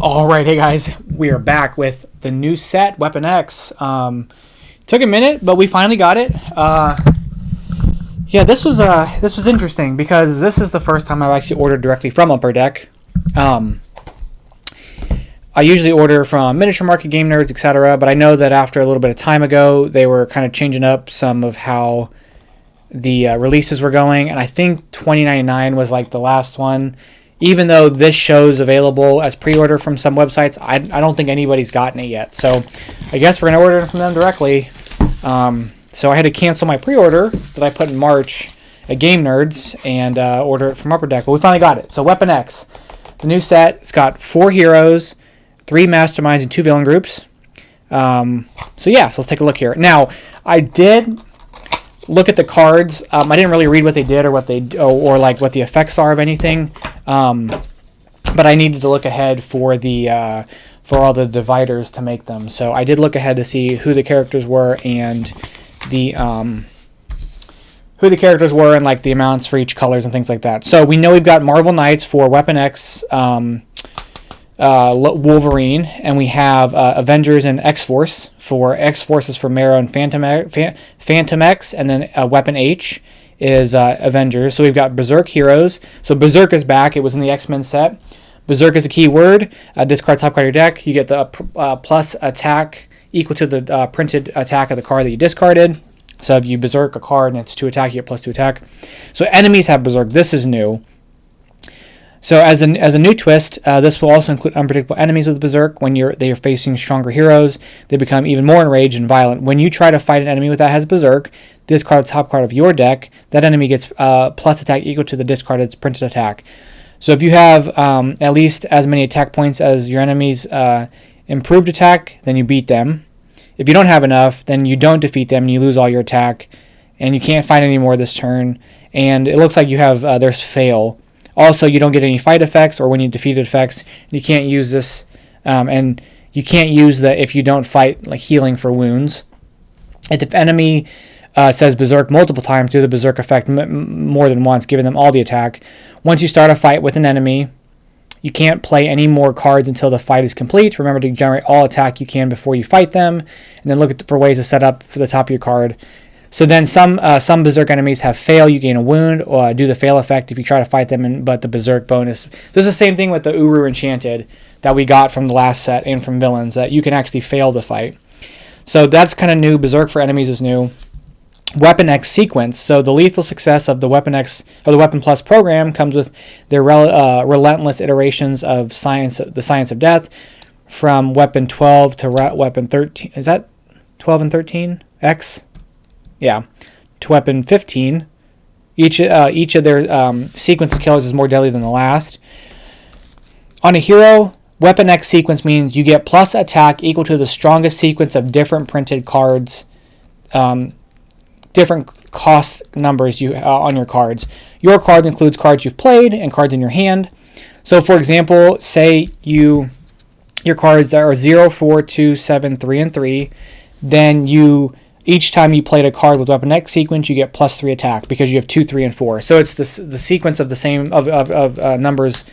All right, hey guys, we are back with the new set, Weapon X. Took a minute, but we finally got it. Yeah, this was interesting because this is the first time I've actually ordered directly from Upper Deck. I usually order from Miniature Market, Game Nerds, etc., but I know that after a little bit of time ago, they were kind of changing up some of how the releases were going, and I think $20.99 was like the last one. Even though this show's available as pre-order from some websites, I don't think anybody's gotten it yet. So I guess we're going to order it from them directly. So I had to cancel my pre-order that I put in March at Game Nerds and order it from Upper Deck. But we finally got it. So Weapon X, the new set. It's got 4 heroes, 3 masterminds, and 2 villain groups. So let's take a look here. Now, I did look at the cards. I didn't really read what they did or what what the effects are of anything. But I needed to look ahead for the for all the dividers to make them. So I did look ahead to see who the characters were and the like the amounts for each colors and things like that. So we know we've got Marvel Knights for Weapon X, Wolverine, and we have Avengers and X-Force. For X-Force is for Marrow and Phantom X, and then Weapon H is Avengers. So we've got Berserk heroes. So Berserk is back. It was in the X-Men set. Berserk is a keyword. Discard top card of your deck. You get the plus attack equal to the printed attack of the card that you discarded. So if you Berserk a card and it's 2 attack, you get plus 2 attack. So enemies have Berserk. This is new. So as a new twist, this will also include unpredictable enemies with Berserk. When they are facing stronger heroes, they become even more enraged and violent. When you try to fight an enemy that has Berserk, discard the top card of your deck. That enemy gets plus attack equal to the discarded printed attack. So if you have at least as many attack points as your enemy's improved attack, then you beat them. If you don't have enough, then you don't defeat them and you lose all your attack. And you can't fight any more this turn. And it looks like you have there's fail. Also, you don't get any fight effects or when you defeat effects. You can't use this, and you can't use the if you don't fight like healing for wounds. If the enemy says Berserk multiple times, do the Berserk effect more than once, giving them all the attack. Once you start a fight with an enemy, you can't play any more cards until the fight is complete. Remember to generate all attack you can before you fight them, and then look for ways to set up for the top of your card. So then some Berserk enemies have fail, you gain a wound, or do the fail effect if you try to fight them, but the Berserk bonus. There's the same thing with the Uru Enchanted that we got from the last set and from villains, that you can actually fail to fight. So that's kind of new. Berserk for enemies is new. Weapon X sequence. So the lethal success of the Weapon X or the Weapon Plus program comes with their relentless iterations of the science of death, from Weapon 12 to Weapon 13. Is that 12 and 13? X? Yeah, to Weapon 15. Each of their sequence of killers is more deadly than the last. On a hero, Weapon X sequence means you get plus attack equal to the strongest sequence of different printed cards, different cost numbers on your cards. Your card includes cards you've played and cards in your hand. So, for example, say your cards that are 0, 4, 2, 7, 3, and 3, then each time you played a card with Weapon X sequence, you get plus 3 attack because you have 2, 3, and 4. So it's the sequence of the same of numbers.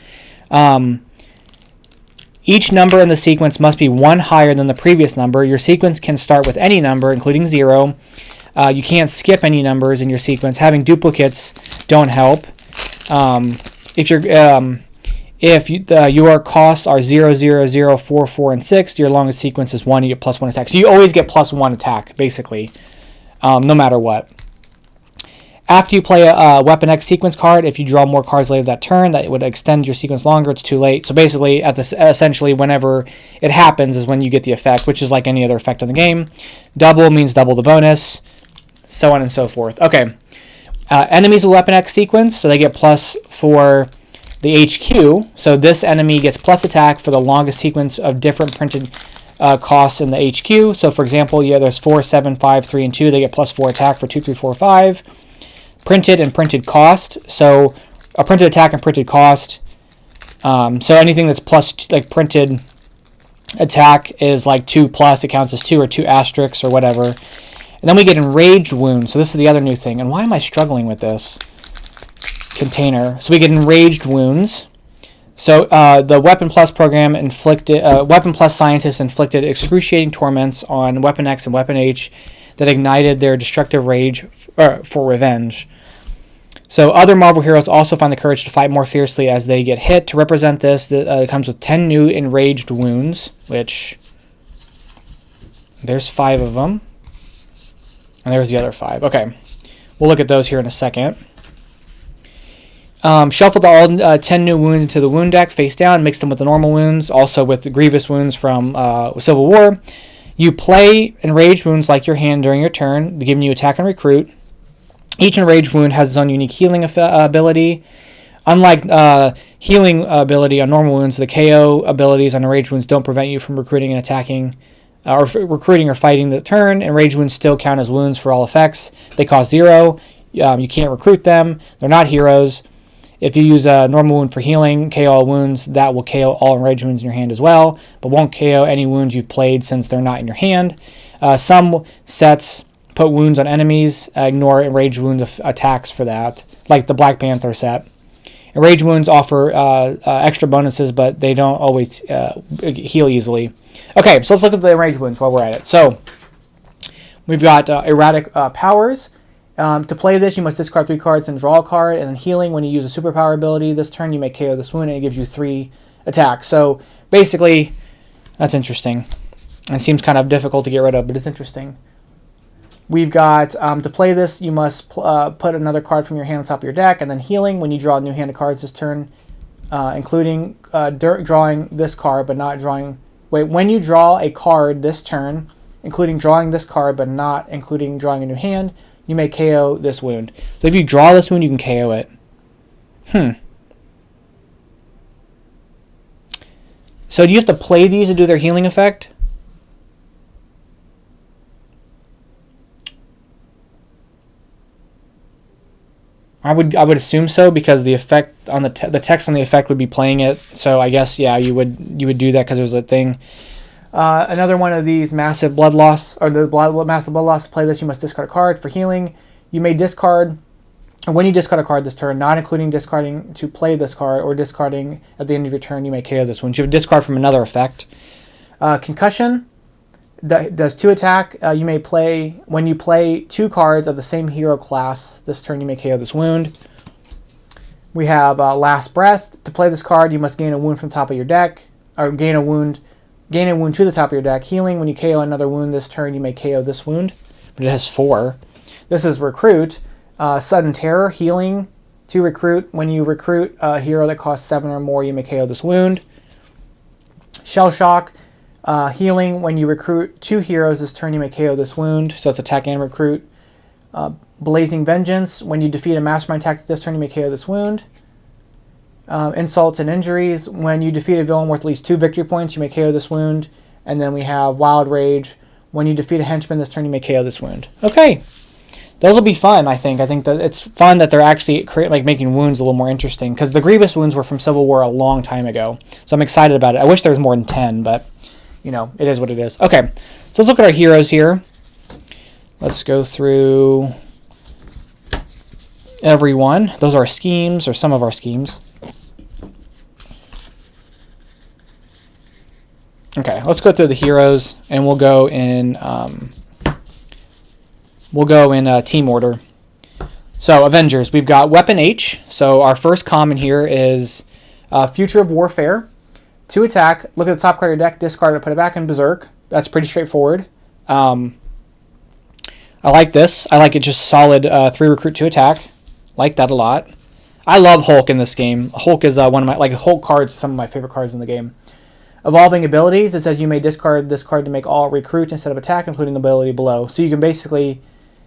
Each number in the sequence must be 1 higher than the previous number. Your sequence can start with any number, including 0. You can't skip any numbers in your sequence. Having duplicates don't help. If your costs are 0, 0, 0, 4, 4, and 6, your longest sequence is 1, you get plus 1 attack. So you always get plus 1 attack, basically, no matter what. After you play a Weapon X sequence card, if you draw more cards later that turn, that would extend your sequence longer. It's too late. So basically, essentially, whenever it happens is when you get the effect, which is like any other effect in the game. Double means double the bonus, so on and so forth. Okay, enemies with Weapon X sequence, so they get plus for the HQ. So this enemy gets plus attack for the longest sequence of different printed costs in the HQ. So for example, there's 4, 7, 5, 3, and 2. They get plus 4 attack for 2, 3, 4, 5. Printed and printed cost. So a printed attack and printed cost. So anything that's plus, like printed attack is like 2 plus. It counts as 2 or 2 asterisks or whatever. And then we get enraged wounds. So this is the other new thing. And why am I struggling with this container? So we get enraged wounds. So the Weapon Plus program Weapon Plus scientists inflicted excruciating torments on Weapon X and Weapon H that ignited their destructive rage for revenge. So other Marvel heroes also find the courage to fight more fiercely as they get hit. To represent this, it comes with 10 new enraged wounds, which there's 5 of them. And there's the other 5. Okay, we'll look at those here in a second. Shuffle all 10 new wounds into the wound deck face down, mix them with the normal wounds, also with the grievous wounds from Civil War. You play enraged wounds like your hand during your turn, giving you attack and recruit. Each enraged wound has its own unique healing ability. Unlike healing ability on normal wounds, the KO abilities on enraged wounds don't prevent you from recruiting and attacking, or recruiting or fighting the turn. Enraged wounds still count as wounds for all effects. They cost 0. You can't recruit them. They're not heroes. If you use a normal wound for healing, KO all wounds, that will KO all enraged wounds in your hand as well, but won't KO any wounds you've played since they're not in your hand. Some sets put wounds on enemies, ignore enraged wound attacks for that, like the Black Panther set. Enraged wounds offer extra bonuses, but they don't always heal easily. Okay, so let's look at the enraged wounds while we're at it. So we've got erratic powers. To play this, you must discard 3 cards and draw a card, and then healing, when you use a superpower ability this turn, you may KO this wound, and it gives you 3 attacks. So basically, that's interesting. It seems kind of difficult to get rid of, but it's interesting. We've got, to play this, you must put another card from your hand on top of your deck, and then healing, when you draw a new hand of cards this turn, including drawing this card, but not drawing... when you draw a card this turn, including drawing this card, but not including drawing a new hand, you may KO this wound. So if you draw this wound, you can KO it. So do you have to play these to do their healing effect? I would assume so, because the effect on the text on the effect would be playing it. So I guess, yeah, you would do that because there's a thing. Another one of these massive blood loss, or massive blood loss. To play this, you must discard a card. For healing, you may discard, or when you discard a card this turn, not including discarding to play this card or discarding at the end of your turn, you may KO this one. You have a discard from another effect. Concussion does 2 attack. You may play, when you play 2 cards of the same hero class this turn, you may KO this wound. We have Last Breath. To play this card, you must gain a wound from the top of your deck, or gain a wound to the top of your deck. Healing, when you KO another wound this turn, you may KO this wound, but it has 4. This is Recruit. Sudden Terror. Healing to recruit. When you recruit a hero that costs 7 or more, you may KO this wound. Shell Shock. Healing, when you recruit 2 heroes this turn, you may KO this wound. So it's attack and recruit. Blazing Vengeance. When you defeat a mastermind tactic this turn, you may KO this wound. Insults and Injuries. When you defeat a villain worth at least 2 victory points, you may KO this wound. And then we have Wild Rage. When you defeat a henchman this turn, you may KO this wound. Okay. Those will be fun, I think. I think that it's fun that they're actually making wounds a little more interesting, because the Grievous wounds were from Civil War a long time ago. So I'm excited about it. I wish there was more than 10, but, you know, it is what it is. Okay. So let's look at our heroes here. Let's go through everyone. Those are our schemes, or some of our schemes. Okay, let's go through the heroes, and we'll go in team order. So Avengers, we've got Weapon H. So our first common here is Future of Warfare. 2 attack. Look at the top card of your deck, discard it, put it back in Berserk. That's pretty straightforward. I like this. I like it just solid 3 recruit, 2 attack. Like that a lot. I love Hulk in this game. Hulk is one of my Hulk cards. Some of my favorite cards in the game. Evolving abilities. It says you may discard this card to make all recruit instead of attack, including the ability below. So you can basically,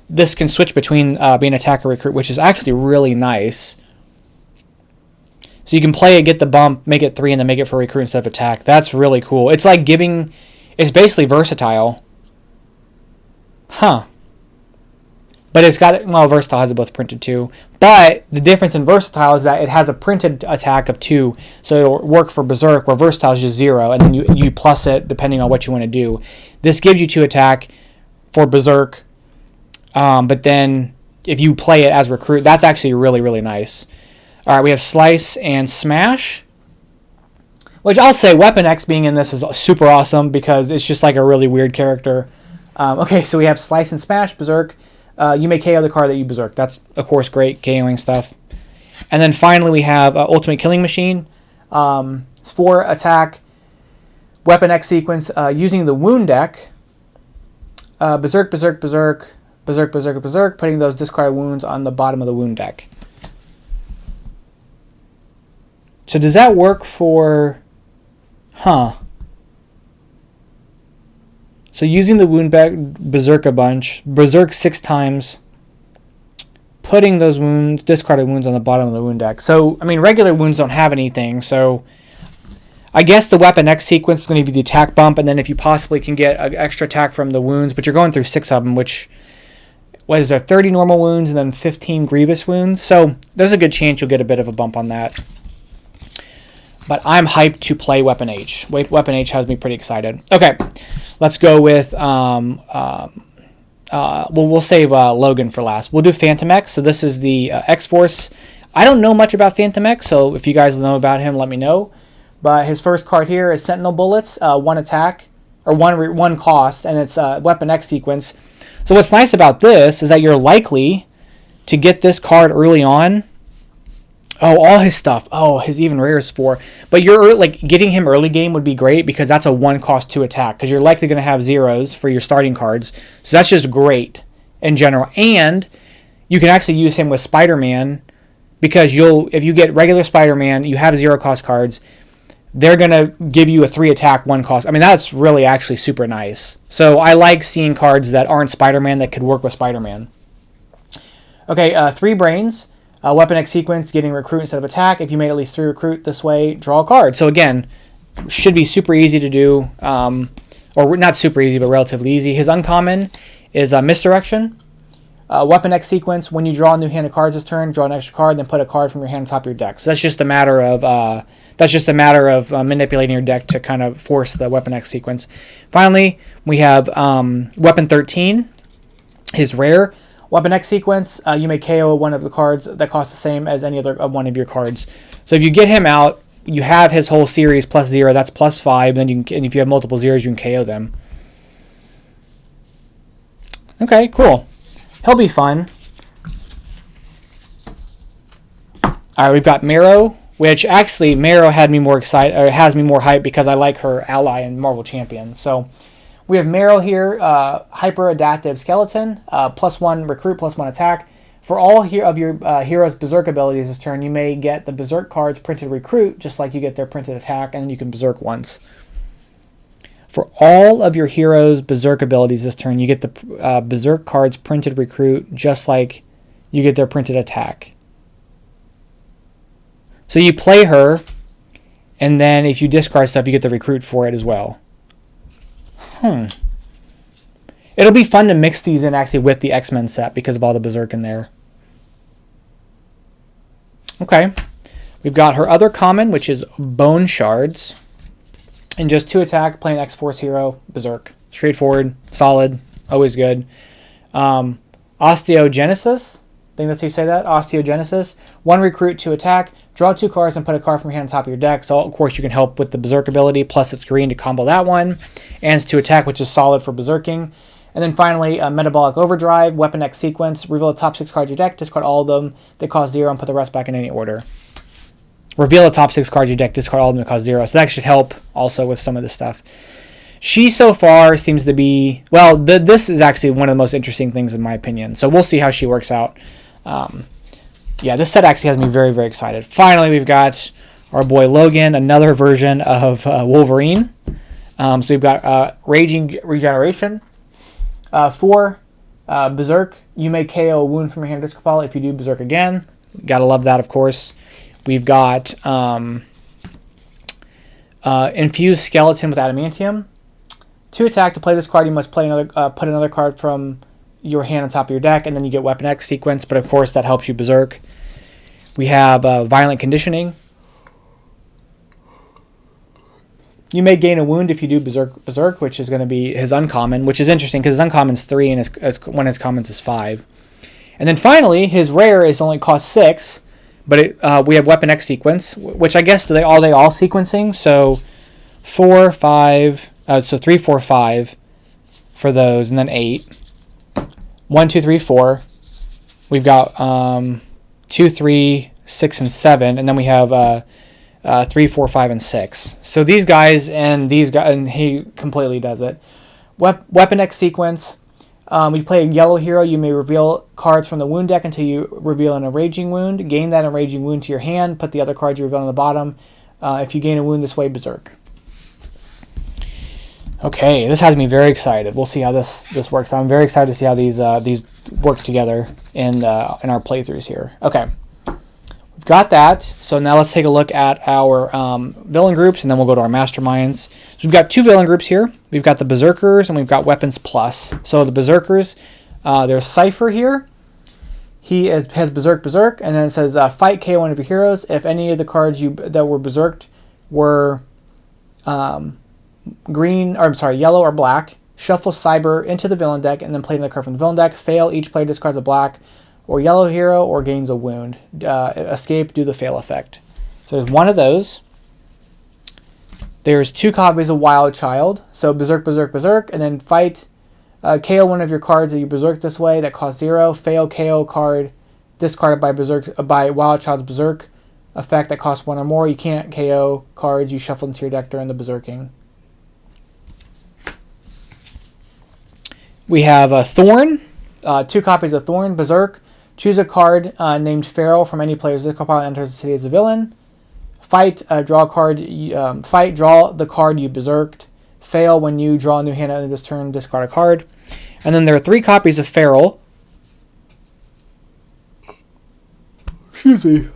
this can switch between being attack or recruit, which is actually really nice. So you can play it, get the bump, make it 3, and then make it for recruit instead of attack. That's really cool. It's like it's basically versatile. Huh. But it's got, well, Versatile has it both printed too. But the difference in Versatile is that it has a printed attack of 2. So it'll work for Berserk, where Versatile is just 0. And then you plus it depending on what you want to do. This gives you 2 attack for Berserk. But then if you play it as Recruit, that's actually really, really nice. All right, we have Slice and Smash. Which I'll say, Weapon X being in this is super awesome because it's just like a really weird character. Okay, so we have Slice and Smash, Berserk. You may KO the card that you Berserk. That's, of course, great KOing stuff. And then finally we have Ultimate Killing Machine. It's 4 attack, Weapon X sequence using the Wound deck. Berserk, Berserk, Berserk, Berserk, Berserk, Berserk, putting those discarded wounds on the bottom of the Wound deck. So does that work for... Huh. So using the Wound deck, Berserk a bunch, Berserk 6 times, putting those wounds, discarded wounds on the bottom of the Wound deck. So, I mean, regular wounds don't have anything, so... I guess the Weapon X sequence is going to be the attack bump, and then if you possibly can get an extra attack from the wounds, but you're going through 6 of them, which, what is there, 30 normal wounds and then 15 grievous wounds? So there's a good chance you'll get a bit of a bump on that. But I'm hyped to play Weapon H. Weapon H has me pretty excited. Okay, let's go with, we'll save Logan for last. We'll do Phantom X. So this is the X-Force. I don't know much about Phantom X, so if you guys know about him, let me know. But his first card here is Sentinel Bullets, 1 attack, or one cost, and it's a Weapon X sequence. So what's nice about this is that you're likely to get this card early on. Oh, all his stuff. Oh, his even rare is 4. But you're like getting him early game would be great because that's a 1 cost 2 attack because you're likely going to have zeros for your starting cards. So that's just great in general. And you can actually use him with Spider-Man because if you get regular Spider-Man, you have 0 cost cards. They're going to give you a 3 attack, 1 cost. I mean, that's really actually super nice. So I like seeing cards that aren't Spider-Man that could work with Spider-Man. Okay, 3 brains. Weapon X sequence, getting recruit instead of attack. If you made at least 3 recruit this way, draw a card. So again, should be super easy to do. Or not super easy, but relatively easy. His uncommon is Misdirection. Weapon X sequence, when you draw a new hand of cards this turn, draw an extra card, then put a card from your hand on top of your deck. So that's just a matter of manipulating your deck to kind of force the Weapon X sequence. Finally, we have Weapon 13, his rare. Weapon X sequence, you may KO one of the cards that costs the same as any other one of your cards. So if you get him out, you have his whole series plus 0, that's plus 5, and if you have multiple zeros, you can KO them. Okay, cool. He'll be fun. Alright, we've got Marrow, which actually Marrow had me more excited, or has me more hyped because I like her ally in Marvel Champions. So we have Marrow here, hyper adaptive skeleton, +1 recruit, +1 attack. For all of your heroes' Berserk abilities this turn, you may get the Berserk cards printed recruit, just like you get their printed attack, and then you can Berserk once. For all of your heroes' Berserk abilities this turn, you get the Berserk cards printed recruit, just like you get their printed attack. So you play her, and then if you discard stuff, you get the recruit for it as well. It'll be fun to mix these in actually with the X-Men set because of all the Berserk in there. Okay. We've got her other common, which is Bone Shards. And just 2 attack, playing X-Force hero, Berserk. Straightforward, solid, always good. Osteogenesis. I think that's how you say that. Osteogenesis. 1 recruit, 2 attack. Draw 2 cards and put a card from your hand on top of your deck. So, of course, you can help with the Berserk ability. Plus, it's green to combo that one. And it's 2 attack, which is solid for Berserking. And then finally, Metabolic Overdrive. Weapon X sequence. Reveal the top 6 cards of your deck. Discard all of them that cost 0 and put the rest back in any order. Reveal the top 6 cards of your deck. Discard all of them that cost 0. So that should help also with some of this stuff. She so far seems to be... Well, this is actually one of the most interesting things in my opinion. So we'll see how she works out. Yeah, this set actually has me very, very excited. Finally, we've got our boy Logan, another version of Wolverine. So we've got Raging Regeneration. 4, Berserk. You may KO a wound from your hand discard pile if you do Berserk again. Gotta love that, of course. We've got Infused Skeleton with Adamantium. 2 attack. To play this card, you must play put another card from your hand on top of your deck, and then you get Weapon X sequence, but of course that helps you Berserk. We have Violent Conditioning. You may gain a wound if you do Berserk, which is going to be his uncommon, which is interesting because his uncommon is 3 and one of his commons is 5. And then finally, his rare is only cost 6, but we have Weapon X sequence, which I guess they all sequencing. So 4, 5, so 3, 4, 5 for those, and then 8. 1, 2, 3, 4. We've got 2, 3, 6, and 7, and then we have 3, 4, 5, and 6. So these guys, and he completely does it. Weapon X sequence. You play a yellow hero, you may reveal cards from the wound deck until you reveal an enraging wound. Gain that enraging wound to your hand. Put the other cards you reveal on the bottom. If you gain a wound this way, Berserk. Okay, this has me very excited. We'll see how this works. I'm very excited to see how these work together in our playthroughs here. Okay, we've got that. So now let's take a look at our villain groups, and then we'll go to our masterminds. So we've got 2 villain groups here. We've got the Berserkers, and we've got Weapons Plus. So the Berserkers, there's Cypher here. He has Berserk, and then it says fight KO one of your heroes. If any of the cards that were Berserked were yellow or black, shuffle Cyber into the villain deck and then play another card from the villain deck. Fail, each player discards a black or yellow hero or gains a wound. Escape, do the fail effect. So there's one of those. There's 2 copies of Wild Child. So Berserk, and then fight. KO one of your cards that you Berserk this way that costs 0. Fail, KO card discarded by Wild Child's Berserk effect that costs 1 or more. You can't KO cards you shuffle into your deck during the Berserking. We have Thorn. 2 copies of Thorn, Berserk. Choose a card named Feral from any player's discard pile that enters the city as a villain. Fight, draw a card. Fight, draw the card you Berserked. Fail, when you draw a new hand at the end of this turn, discard a card. And then there are 3 copies of Feral. Excuse me.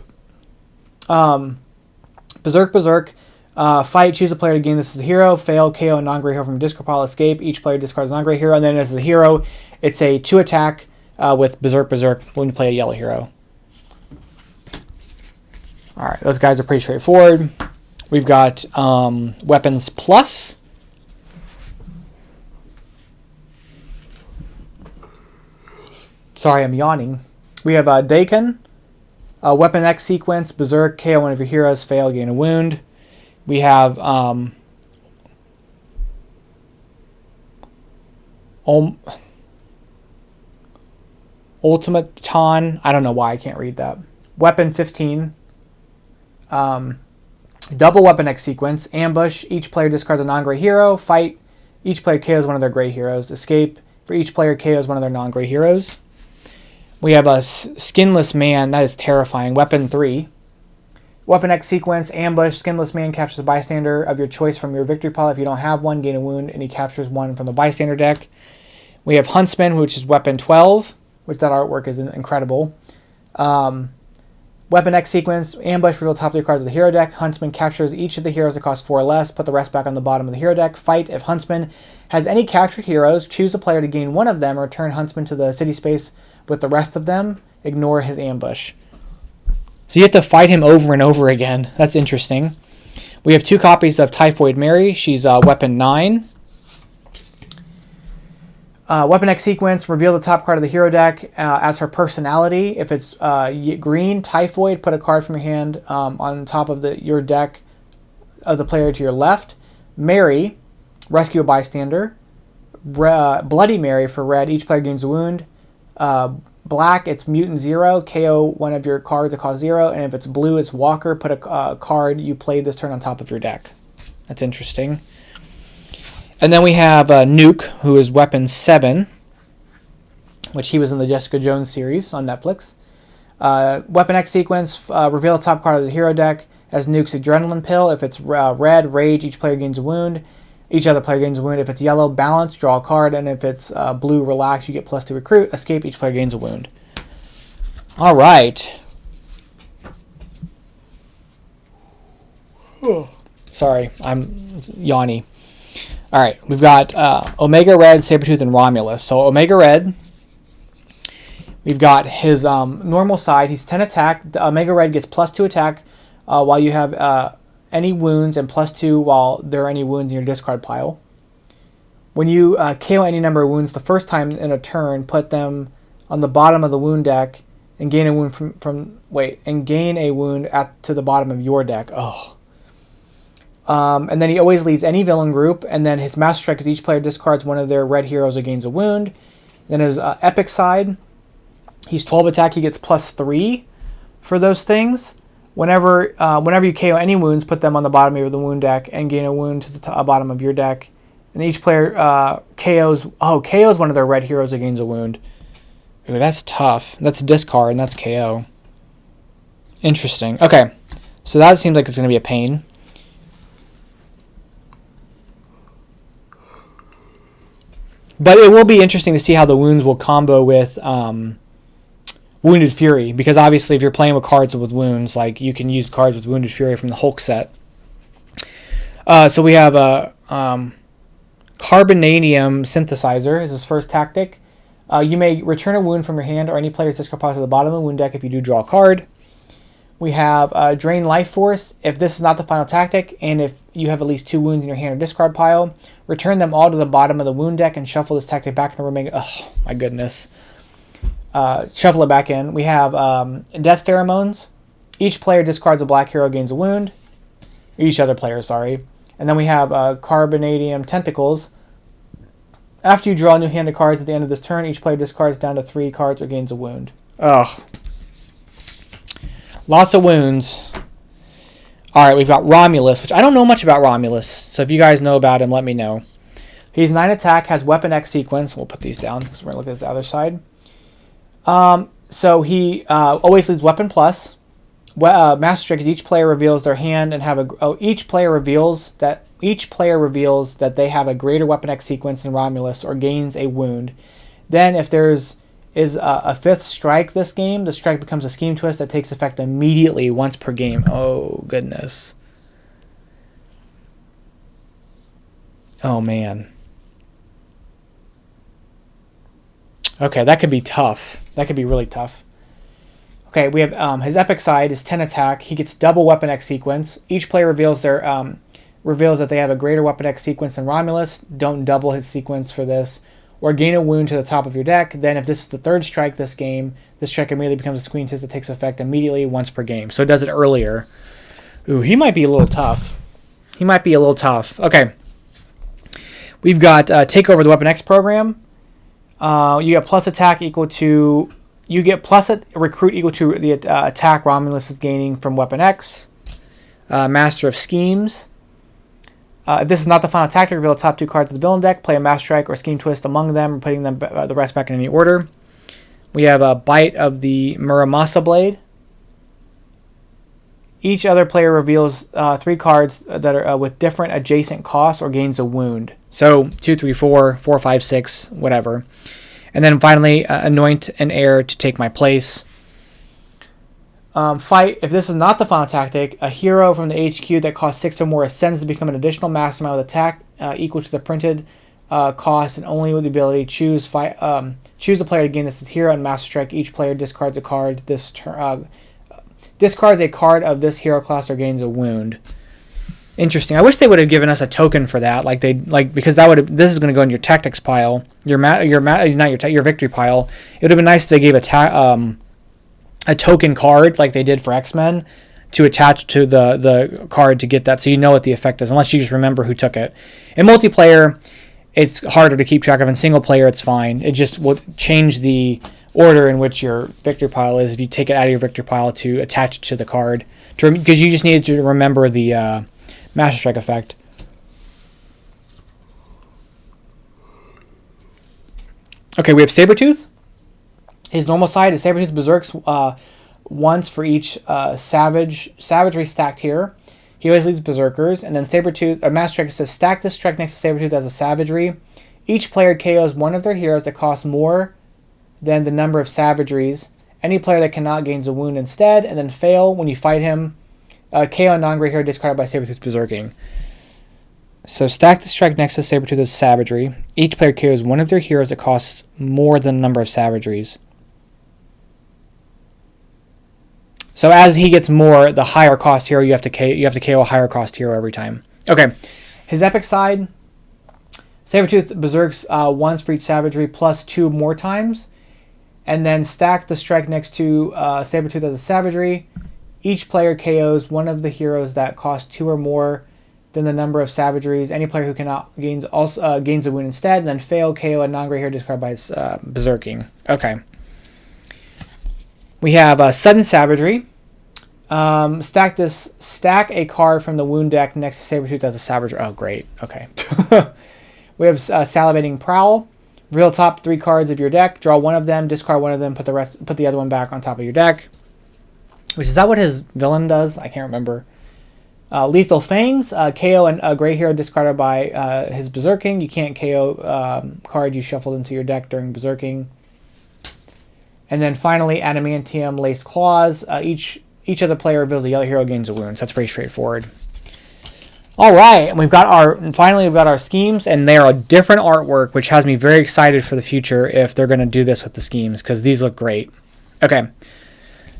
Berserk. Fight, choose a player to gain this as a hero. Fail, KO a non-gray hero from discard pile. Escape, each player discards a non-gray hero. And then as a hero, it's a 2 attack with Berserk when you play a yellow hero. Alright, those guys are pretty straightforward. We've got Weapons Plus. Sorry, I'm yawning. We have Daikon. Weapon X sequence, Berserk, KO one of your heroes, fail, gain a wound. We have Ultimaton. I don't know why I can't read that. Weapon 15. Double Weapon X sequence, Ambush. Each player discards a non-gray hero. Fight. Each player KOs one of their gray heroes. Escape. For each player KOs one of their non-gray heroes. We have a Skinless Man. That is terrifying. Weapon 3. Weapon X sequence, Ambush. Skinless Man captures a bystander of your choice from your victory pile. If you don't have one, gain a wound, and he captures one from the bystander deck. We have Huntsman, which is Weapon 12, which that artwork is incredible. Weapon X sequence, Ambush, reveal top 3 cards of the hero deck. Huntsman captures each of the heroes that cost 4 or less. Put the rest back on the bottom of the hero deck. Fight. If Huntsman has any captured heroes, choose a player to gain one of them, or return Huntsman to the city space with the rest of them. Ignore his ambush. So you have to fight him over and over again. That's interesting. We have 2 copies of Typhoid Mary. She's Weapon 9. Weapon X sequence, reveal the top card of the hero deck as her personality. If it's green, Typhoid, put a card from your hand on top of your deck of the player to your left. Mary, rescue a bystander. Bloody Mary for red, each player gains a wound. Black, it's Mutant 0, KO one of your cards that cost 0. And if it's blue, it's Walker, put a card you played this turn on top of your deck. That's interesting. And then we have Nuke, who is Weapon 7, which he was in the Jessica Jones series on Netflix. Weapon X sequence, reveal the top card of the hero deck as Nuke's Adrenaline Pill. If it's red, Rage, each player gains a wound. Each other player gains a wound. If it's yellow, Balance, draw a card. And if it's blue, Relax, you get +2 recruit. Escape, each player gains a wound. All right. Sorry, I'm yawny. All right, we've got Omega Red, Sabretooth, and Romulus. So Omega Red, we've got his normal side. He's 10 attack. Omega Red gets +2 attack while you have any wounds, and +2 while there are any wounds in your discard pile. When you KO any number of wounds the first time in a turn, put them on the bottom of the wound deck and gain a wound and gain a wound to the bottom of your deck. Oh. And then he always leads any villain group, and then his Master Strike is each player discards one of their red heroes or gains a wound. Then his epic side, he's 12 attack, he gets +3 for those things. Whenever you KO any wounds, put them on the bottom of the wound deck and gain a wound to the bottom of your deck. And each player KOs one of their red heroes or gains a wound. Ooh, that's tough. That's discard, and that's KO. Interesting. Okay, so that seems like it's going to be a pain. But it will be interesting to see how the wounds will combo with Wounded Fury, because obviously if you're playing with cards with wounds, like you can use cards with Wounded Fury from the Hulk set. So we have a Carbonadium Synthesizer is his first tactic. You may return a wound from your hand or any player's discard pile to the bottom of the wound deck if you do draw a card. We have Drain Life Force. If this is not the final tactic, and if you have at least 2 wounds in your hand or discard pile, return them all to the bottom of the wound deck and shuffle this tactic back in the remaining. Oh my goodness! Shuffle it back in. We have Death Pheromones. Each player discards a black hero, gains a wound. Each other player, sorry. And then we have Carbonadium Tentacles. After you draw new hand of cards at the end of this turn, each player discards down to 3 cards or gains a wound. Ugh. Lots of wounds. Alright, we've got Romulus, which I don't know much about Romulus. So if you guys know about him, let me know. He's 9 attack, has Weapon X sequence. We'll put these down because we're going to look at this other side. So he always leads Weapon Plus. Master Strike is each player reveals their hand and have each player reveals that they have a greater Weapon X sequence than Romulus or gains a wound. Then if there's a 5th strike this game, the strike becomes a Scheme Twist that takes effect immediately once per game. Oh goodness. Oh man. Okay, that could be tough. That could be really tough. Okay, we have his epic side is 10 attack. He gets double Weapon X sequence. Each player reveals that they have a greater Weapon X sequence than Romulus. Don't double his sequence for this. Or gain a wound to the top of your deck. Then if this is the 3rd strike this game, this strike immediately becomes a Scheme Twist that takes effect immediately once per game. So it does it earlier. Ooh, he might be a little tough. Okay. We've got Take Over the Weapon X program. You get plus attack equal to... You get plus a recruit equal to the attack Romulus is gaining from Weapon X. Master of Schemes. If this is not the final tactic, reveal the top 2 cards of the villain deck, play a Master Strike or Scheme Twist among them, putting them the rest back in any order. We have a Bite of the Muramasa Blade. Each other player reveals 3 cards that are with different adjacent costs or gains a wound. So 2, 3, 4, 4, 5, 6, whatever. And then finally, Anoint an Heir to take my place. Fight. If this is not the final tactic, a hero from the HQ that costs 6 or more ascends to become an additional master with attack equal to the printed cost, and only with the ability choose a player to gain this hero and Master Strike. Each player discards a card this turn. Discards a card of this hero class or gains a wound. Interesting. I wish they would have given us a token for that, because this is going to go in your tactics pile, your victory pile. It would have been nice if they gave a token card like they did for X-Men to attach to the card to get that, so you know what the effect is, unless you just remember who took it. In multiplayer, it's harder to keep track of. In single player, it's fine. It just will change the order in which your victory pile is if you take it out of your victory pile to attach it to the card, because you just needed to remember the Master Strike effect. Okay, we have Sabretooth. His normal side is Sabretooth Berserks once for each savagery stacked here. He always leads Berserkers. And then Sabretooth, Master Strike says stack this strike next to Sabretooth as a savagery. Each player KOs one of their heroes that costs more than the number of savageries. Any player that cannot gains a wound instead, and then fail when you fight him. KO a non-great hero discarded by Sabretooth Berserking. So stack the strike next to Sabretooth as savagery. Each player KOs one of their heroes that costs more than the number of savageries. So as he gets more, the higher cost hero you have to KO a higher cost hero every time. Okay, his epic side, Sabretooth berserks once for each savagery plus 2 more times. and then stack the strike next to Sabretooth as a savagery. Each player KOs one of the heroes that cost 2 or more than the number of savageries. Any player who cannot gains a wound instead, and then fail KO a non-gray hero discard by berserking. Okay. We have sudden savagery. Stack a card from the wound deck next to Sabretooth as a savagery. Oh, great. Okay. We have Salivating Prowl. Reveal top 3 cards of your deck. Draw one of them. Discard one of them. Put the other one back on top of your deck. Which is that what his villain does? I can't remember. Lethal Fangs. KO a gray hero discarded by his berserking. You can't KO cards you shuffled into your deck during berserking. And then finally, Adamantium Lace Claws. Each other player reveals a yellow hero gains a wound. So that's pretty straightforward. All right, and finally we've got our schemes, and they are a different artwork, which has me very excited for the future if they're going to do this with the schemes, because these look great. Okay,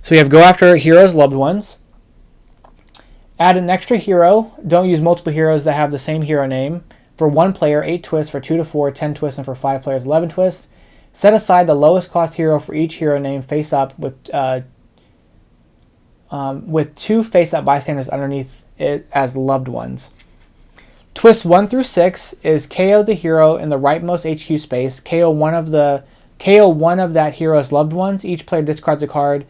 so we have go after heroes' loved ones. Add an extra hero. Don't use multiple heroes that have the same hero name. For 1 player, 8 twists. For 2 to 4, 10 twists, and for 5 players, 11 twists. Set aside the lowest cost hero for each hero name face up with 2 face up bystanders underneath it as loved ones. Twist 1 through 6 is KO the hero in the rightmost HQ space. KO one of that hero's loved ones. Each player discards a card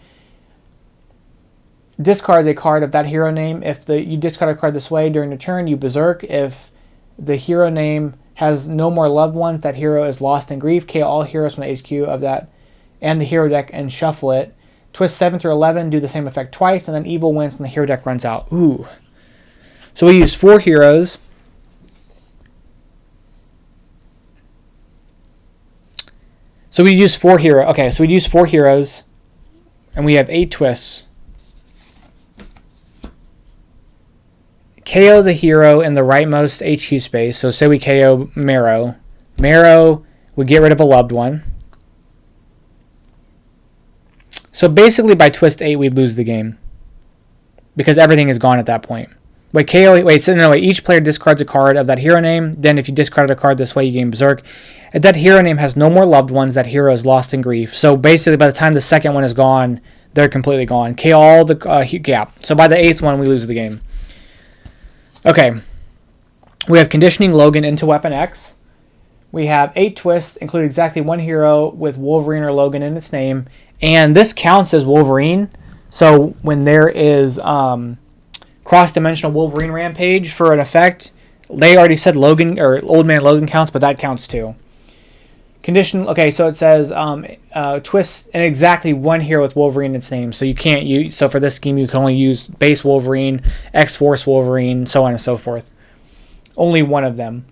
of that hero name. If you discard a card this way during the turn, you berserk. If the hero name has no more loved ones, that hero is lost in grief. KO all heroes from the HQ of that and the hero deck and shuffle it. Twist 7 through 11 do the same effect twice, and then evil wins when the hero deck runs out. Ooh. So we use 4 heroes. So we use 4 heroes, and we have 8 twists. KO the hero in the rightmost HQ space. So say we KO Marrow. Marrow would get rid of a loved one. So basically by twist 8 we'd lose the game, because everything is gone at that point. Each player discards a card of that hero name. Then if you discard a card this way, you gain berserk. If that hero name has no more loved ones, that hero is lost in grief. So basically by the time the second one is gone, they're completely gone. KO all the gap. So by the 8th one, we lose the game. Okay. We have conditioning Logan into Weapon X. We have 8 twists, include exactly 1 hero with Wolverine or Logan in its name. And this counts as Wolverine. So when there is cross-dimensional Wolverine Rampage for an effect, they already said Logan or Old Man Logan counts, but that counts too. Condition. Okay, so it says twist in exactly 1 hero with Wolverine in its name. So you can't use. So for this scheme, you can only use base Wolverine, X-Force Wolverine, so on and so forth. Only 1 of them.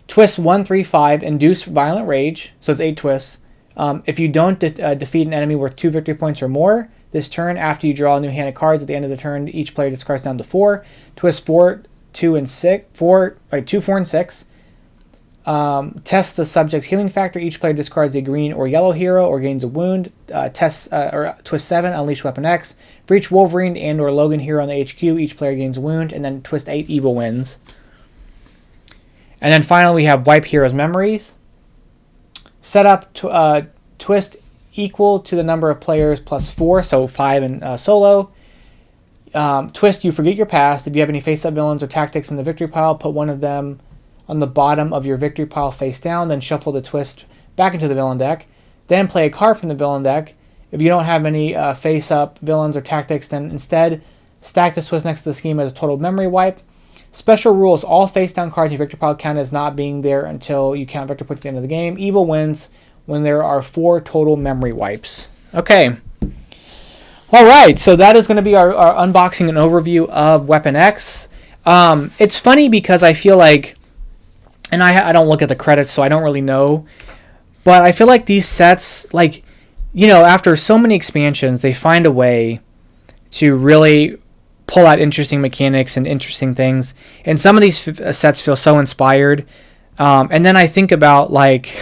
Twist 1, 3, 5 induce violent rage. So it's 8 twists. If you don't defeat an enemy worth 2 victory points or more this turn, after you draw a new hand of cards at the end of the turn, each player discards down to 4. Twist 4, 2, and 6. 2, 4, and 6. Test the subject's healing factor. Each player discards a green or yellow hero or gains a wound. Twist 7, unleash Weapon X. For each Wolverine and or Logan hero on the HQ, each player gains a wound. And then twist 8, evil wins. And then finally we have wipe heroes' memories. Set up twist equal to the number of players plus 4, so 5 in solo. Twist, you forget your past. If you have any face-up villains or tactics in the victory pile, put one of them on the bottom of your victory pile face down, then shuffle the twist back into the villain deck. Then play a card from the villain deck. If you don't have any face-up villains or tactics, then instead stack the twist next to the scheme as a total memory wipe. Special rules, all face-down cards in your victory pile count as not being there until you count victory points at the end of the game. Evil wins when there are 4 total memory wipes. Okay. All right, so that is going to be our unboxing and overview of Weapon X. It's funny because I feel like, and I don't look at the credits, so I don't really know, but I feel like these sets, like, you know, after so many expansions, they find a way to really pull out interesting mechanics and interesting things. And some of these sets feel so inspired. And then I think about, like,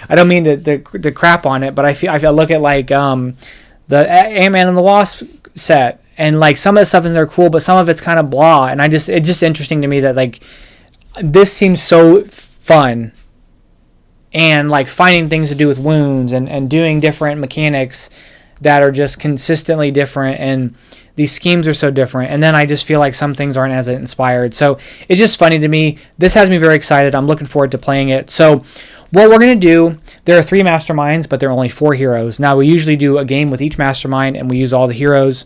I don't mean the crap on it, but I look at, like, the Ant-Man and the Wasp set, and, like, some of the stuff in there cool, but some of it's kind of blah. And it's just interesting to me that, like, this seems so fun and like finding things to do with wounds and doing different mechanics that are just consistently different, and these schemes are so different. And then I just feel like some things aren't as inspired. So it's just funny to me. This has me very excited. I'm looking forward to playing it. So what we're going to do, there are 3 masterminds, but there are only 4 heroes. Now, we usually do a game with each mastermind, and we use all the heroes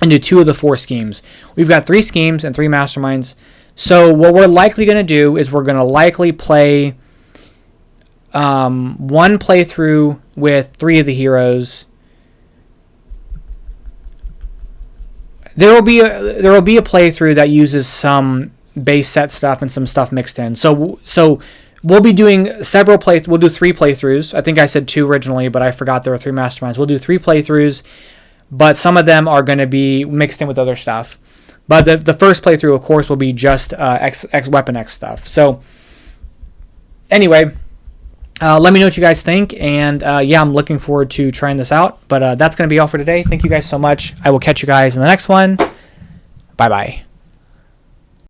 and do 2 of the 4 schemes. We've got 3 schemes and 3 masterminds. So what we're likely going to do is we're going to likely play one playthrough with 3 of the heroes. There will be a playthrough that uses some base set stuff and some stuff mixed in. So we'll be doing several we'll do 3 playthroughs. I think I said 2 originally, but I forgot there were 3 masterminds. We'll do 3 playthroughs, but some of them are going to be mixed in with other stuff. But the first playthrough, of course, will be just Weapon X stuff. So anyway, let me know what you guys think, and yeah, I'm looking forward to trying this out. But that's going to be all for today. Thank you guys so much. I will catch you guys in the next one. Bye-bye.